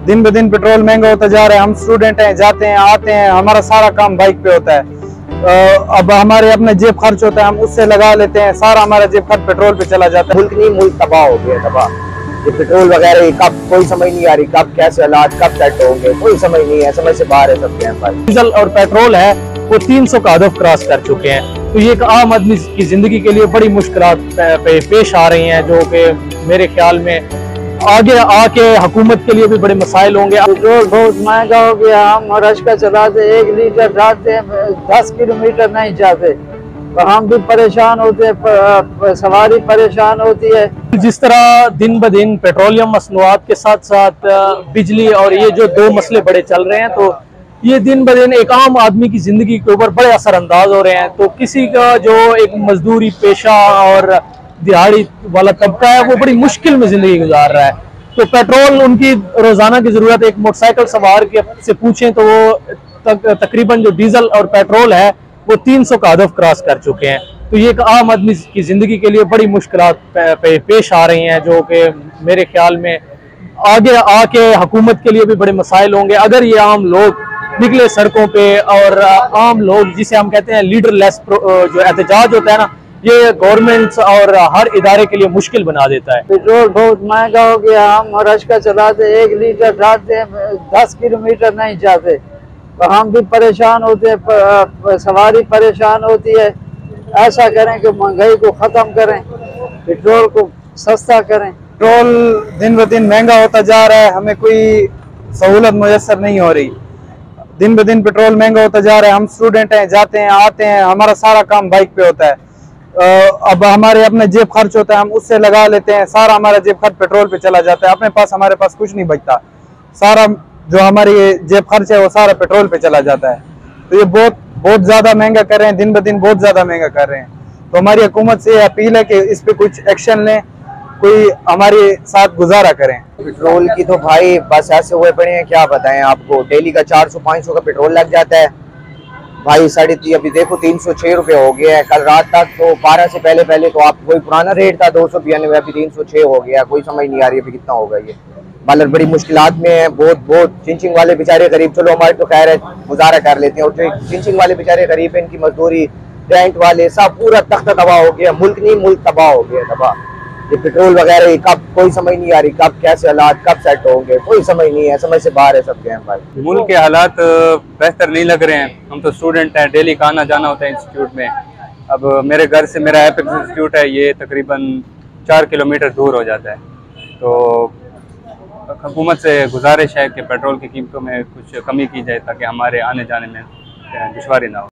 दिन ब दिन पेट्रोल महंगा होता जा रहा है। हम स्टूडेंट हैं, जाते हैं आते हैं, हमारा सारा काम बाइक पे होता है। अब हमारे अपने जेब खर्च होता है, हम उससे लगा लेते हैं, सारा हमारा जेब खर्च पेट्रोल पे चला जाता है। मुल्क नहीं, मुल्क तबाह हो गया, तबाह। ये पेट्रोल वगैरह कब कोई समझ नहीं आ रही, कब कैसे हालात कब सेट होंगे, कोई समझ नहीं है, समझ से बाहर है सब यहाँ पर। डीजल और पेट्रोल है वो 300 का हदफ क्रॉस कर चुके हैं, तो ये एक आम आदमी की जिंदगी के लिए बड़ी मुश्किलात पेश आ रही हैं, जो कि मेरे ख्याल में आगे आके हुकूमत के लिए भी बड़े मसाइल होंगे। पेट्रोल बहुत महंगा हो गया। हम रश्का चलाते 1 लीटर जाते 10 किलोमीटर नहीं जाते, तो हम भी परेशान होते हैं, सवारी परेशान होती है। जिस तरह दिन ब दिन पेट्रोलियम मसनूआत के साथ साथ बिजली और ये जो दो मसले बड़े चल रहे हैं, तो ये दिन ब दिन एक आम आदमी की जिंदगी के ऊपर बड़े असरअंदाज हो रहे हैं। तो किसी का जो एक मजदूरी पेशा और दिहाड़ी वाला तबका है वो बड़ी मुश्किल में जिंदगी गुजार रहा है। तो पेट्रोल उनकी रोजाना की जरूरत है। एक मोटरसाइकिल सवार के से पूछें तो वो तकरीबन जो डीजल और पेट्रोल है वो 300 का हदफ क्रॉस कर चुके हैं। तो ये एक आम आदमी की जिंदगी के लिए बड़ी मुश्किलात पेश आ रही हैं, जो कि मेरे ख्याल में आगे आके हुकूमत के लिए भी बड़े मसाइल होंगे अगर ये आम लोग निकले सड़कों पे। और आम लोग जिसे हम कहते हैं लीडर लेस जो एहतजाज होता है ना, ये गवर्नमेंट और हर इदारे के लिए मुश्किल बना देता है। पेट्रोल बहुत महंगा हो गया। हम रश्का चलाते 1 लीटर जाते 10 किलोमीटर नहीं जाते, तो हम भी परेशान होते हैं, सवारी परेशान होती है। ऐसा करें कि महंगाई को खत्म करें, पेट्रोल को सस्ता करें। पेट्रोल दिन ब दिन महंगा होता जा रहा है, हमें कोई सहूलत मुयसर नहीं हो रही। दिन ब दिन पेट्रोल महंगा होता जा रहा है। हम स्टूडेंट हैं, जाते हैं आते हैं, हमारा सारा काम बाइक पे होता है। अब हमारे अपने जेब खर्च होता है, हम उससे लगा लेते हैं, सारा हमारा जेब खर्च पेट्रोल पे चला जाता है। अपने पास हमारे पास कुछ नहीं बचता, सारा जो हमारी जेब खर्च है वो सारा पेट्रोल पे चला जाता है। तो ये बहुत ज्यादा महंगा कर रहे हैं, दिन ब दिन बहुत ज्यादा महंगा कर रहे हैं। तो हमारी हुकूमत से अपील है कि इस पे कुछ एक्शन लें, कोई हमारे साथ गुजारा करें। पेट्रोल की तो भाई बस ऐसे हुए पड़े हैं, क्या बताएं आपको। डेली का 400-500 का पेट्रोल लग जाता है भाई। 3.5 अभी देखो 306 रुपये हो गया है। कल रात तक तो 12 से पहले तो आप कोई पुराना रेट था 292, अभी 306 हो गया। कोई समझ नहीं आ रही अभी कितना होगा ये। मतलब बड़ी मुश्किलात में है, बहुत चिंचिंग वाले बेचारे गरीब, चलो हमारे तो खैर है गुजारा कर लेते हैं, और जो चिंचिंग वाले बेचारे गरीब है इनकी मजदूरी, टेंट वाले सब पूरा तख्ता तबाह हो गया। मुल्क नहीं, मुल्क तबाह हो गया, तबाह। ये पेट्रोल वगैरह कब कोई समझ नहीं आ रही, कब कैसे हालात कब सेट होंगे, कोई समझ नहीं है, समझ से बाहर है सब के भाई। मुल्क के हालात बेहतर नहीं लग रहे हैं। हम तो स्टूडेंट हैं, डेली का आना जाना होता है इंस्टीट्यूट में। अब मेरे घर से मेरा एपेक्स इंस्टीट्यूट है, ये तकरीबन 4 किलोमीटर दूर हो जाता है। तो हुकूमत से गुजारिश है कि पेट्रोल की कीमतों में कुछ कमी की जाए ताकि हमारे आने जाने में दुश्वारी ना हो।